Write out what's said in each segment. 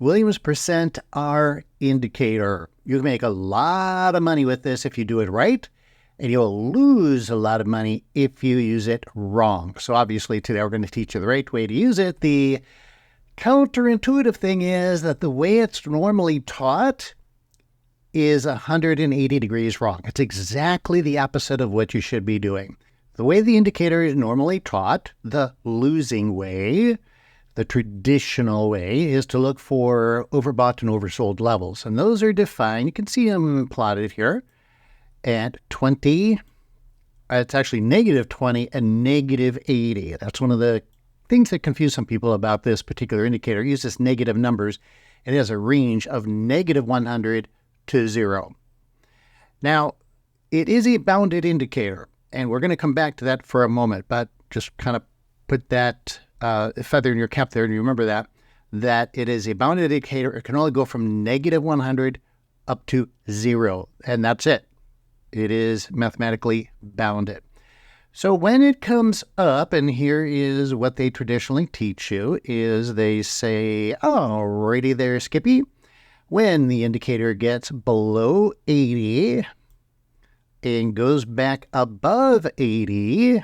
Williams percent R indicator. You can make a lot of money with this if you do it right, and you'll lose a lot of money if you use it wrong. So obviously today we're going to teach you the right way to use it. The counterintuitive thing is that the way it's normally taught is 180 degrees wrong. It's exactly the opposite of what you should be doing. The way the indicator is normally taught, the losing way, the traditional way, is to look for overbought and oversold levels. And those are defined, you can see them plotted here, at 20, it's actually negative 20 and negative 80. That's one of the things that confuse some people about this particular indicator. It uses negative numbers. It has a range of negative 100 to 0. Now, it is a bounded indicator, and we're going to come back to that for a moment, but just kind of put that feather in your cap there, and you remember that it is a bounded indicator. It can only go from negative 100 up to 0, and that's it. It is mathematically bounded. So when it comes up, and here is what they traditionally teach you, is they say, alrighty there, Skippy, when the indicator gets below 80 and goes back above 80,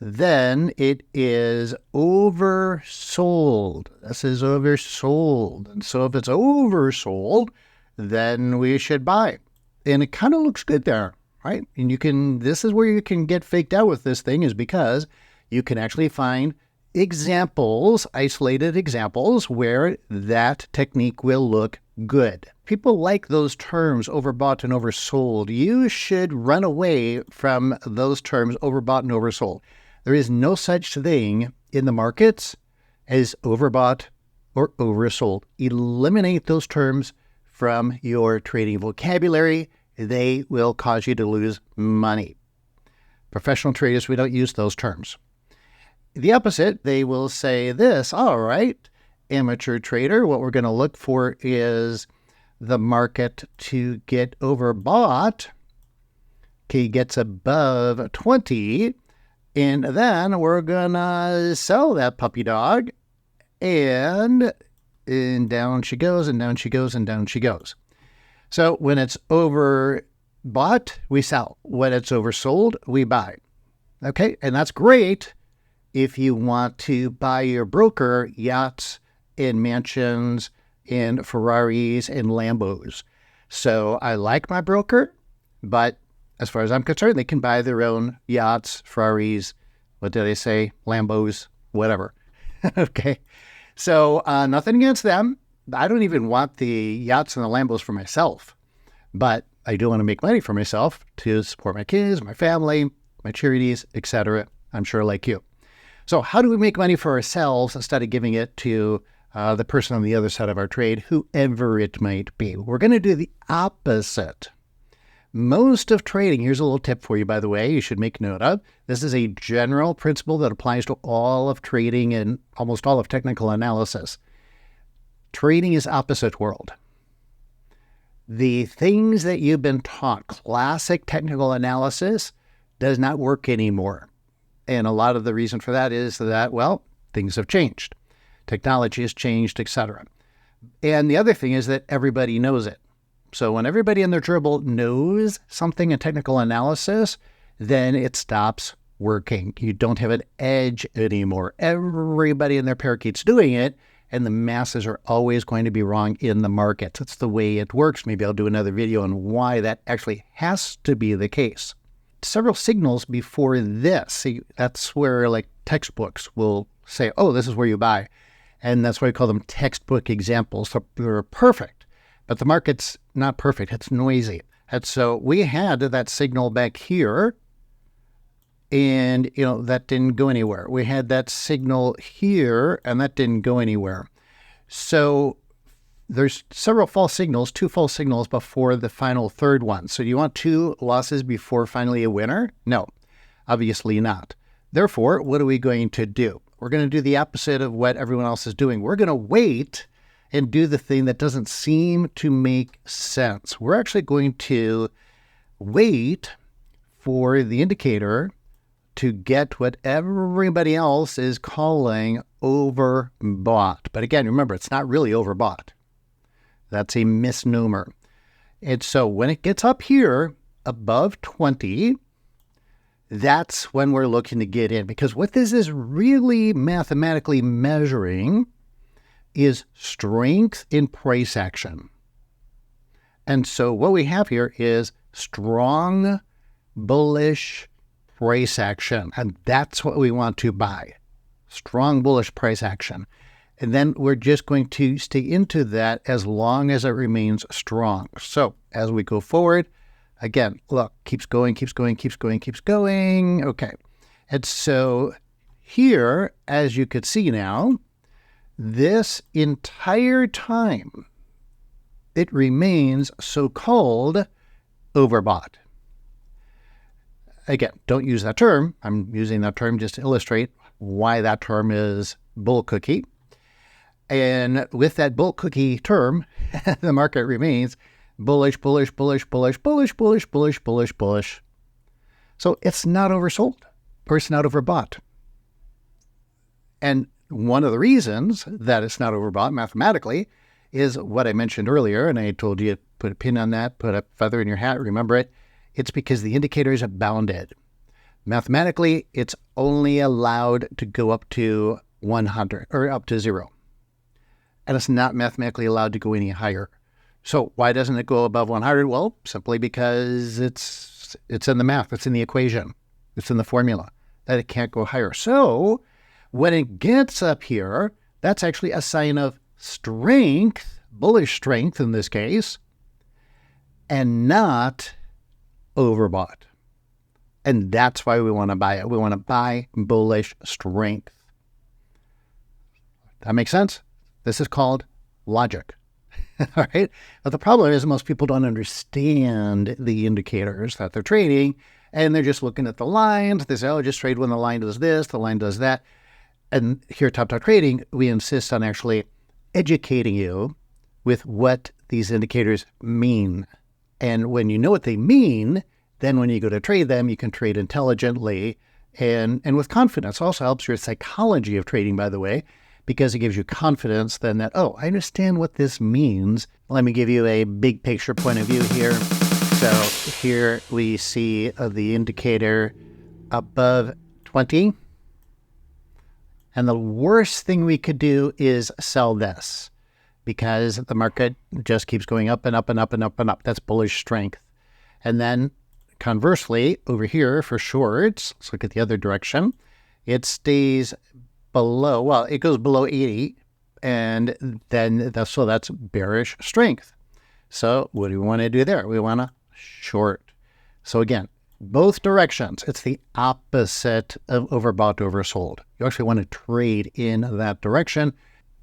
then it is oversold. This is oversold. And so if it's oversold, then we should buy. And it kind of looks good there, right? And this is where you can get faked out with this thing, is because you can actually find examples, isolated examples, where that technique will look good. People like those terms, overbought and oversold. You should run away from those terms, overbought and oversold. There is no such thing in the markets as overbought or oversold. Eliminate those terms from your trading vocabulary. They will cause you to lose money. Professional traders, we don't use those terms. The opposite, they will say this, all right, amateur trader, what we're going to look for is the market to get overbought. Okay, gets above 20, and then we're going to sell that puppy dog, and down she goes, and down she goes, and down she goes. So when it's overbought, we sell. When it's oversold, we buy. Okay, and that's great if you want to buy your broker yachts and mansions and Ferraris and Lambos. So I like my broker, but as far as I'm concerned, they can buy their own yachts, Ferraris, what do they say, Lambos, whatever. Okay, so nothing against them. I don't even want the yachts and the Lambos for myself, but I do want to make money for myself to support my kids, my family, my charities, etc. I'm sure like you. So how do we make money for ourselves instead of giving it to the person on the other side of our trade, whoever it might be? We're going to do the opposite. Most of trading, here's a little tip for you, by the way, you should make note of. This is a general principle that applies to all of trading and almost all of technical analysis. Trading is opposite world. The things that you've been taught, classic technical analysis, does not work anymore. And a lot of the reason for that is that, well, things have changed. Technology has changed, etc. And the other thing is that everybody knows it. So when everybody and their gerbil knows something in technical analysis, then it stops working. You don't have an edge anymore. Everybody and their parakeet's doing it, and the masses are always going to be wrong in the markets. That's the way it works. Maybe I'll do another video on why that actually has to be the case. Several signals before this. See, that's where like textbooks will say, oh, this is where you buy. And that's why we call them textbook examples. So they're perfect, but the market's not perfect. It's noisy. And so we had that signal back here, and that didn't go anywhere. We had that signal here, and that didn't go anywhere. So there's several false signals, 2 false signals before the final third one. So do you want 2 losses before finally a winner? No, obviously not. Therefore, what are we going to do? We're going to do the opposite of what everyone else is doing. We're going to wait and do the thing that doesn't seem to make sense. We're actually going to wait for the indicator to get what everybody else is calling overbought. But again, remember, it's not really overbought. That's a misnomer. And so when it gets up here above 20, that's when we're looking to get in, because what this is really mathematically measuring is strength in price action. And so what we have here is strong, bullish price action, and that's what we want to buy. Strong, bullish price action. And then we're just going to stay into that as long as it remains strong. So as we go forward, again, look, keeps going, keeps going, keeps going, keeps going. Okay. And so here, as you could see now, this entire time, it remains so-called overbought. Again, don't use that term. I'm using that term just to illustrate why that term is bull cookie. And with that bull cookie term, the market remains bullish, bullish, bullish, bullish, bullish, bullish, bullish, bullish, bullish. So it's not oversold, or it's not overbought. And one of the reasons that it's not overbought mathematically is what I mentioned earlier, and I told you to put a pin on that, put a feather in your hat, remember it. It's because the indicators are bounded. Mathematically, it's only allowed to go up to 100 or up to 0. And it's not mathematically allowed to go any higher. So why doesn't it go above 100? Well, simply because it's in the math, it's in the equation, it's in the formula that it can't go higher. So when it gets up here, that's actually a sign of strength, bullish strength in this case, and not overbought. And that's why we want to buy it. We want to buy bullish strength. That makes sense? This is called logic. All right. But the problem is most people don't understand the indicators that they're trading, and they're just looking at the lines. They say, oh, just trade when the line does this, the line does that. And here at Top Dog Trading, we insist on actually educating you with what these indicators mean. And when you know what they mean, then when you go to trade them, you can trade intelligently and with confidence. Also helps your psychology of trading, by the way, because it gives you confidence then that, oh, I understand what this means. Let me give you a big picture point of view here. So here we see the indicator above 20. And the worst thing we could do is sell this because the market just keeps going up and up and up and up and up. That's bullish strength. And then conversely, over here for shorts, let's look at the other direction. It stays below, well, it goes below 80, and then that's bearish strength. So what do we want to do there? We want to short. So again, both directions, it's the opposite of overbought, oversold. You actually want to trade in that direction.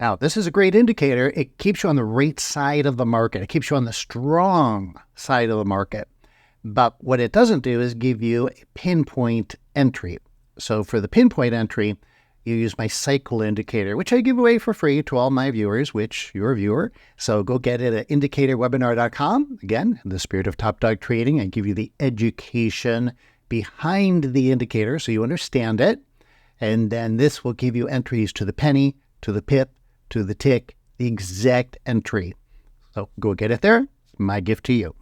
Now, this is a great indicator. It keeps you on the right side of the market. It keeps you on the strong side of the market. But what it doesn't do is give you a pinpoint entry. So for the pinpoint entry, you use my cycle indicator, which I give away for free to all my viewers, which you're a viewer. So go get it at indicatorwebinar.com. Again, in the spirit of Top Dog Trading, I give you the education behind the indicator so you understand it. And then this will give you entries to the penny, to the pip, to the tick, the exact entry. So go get it there. My gift to you.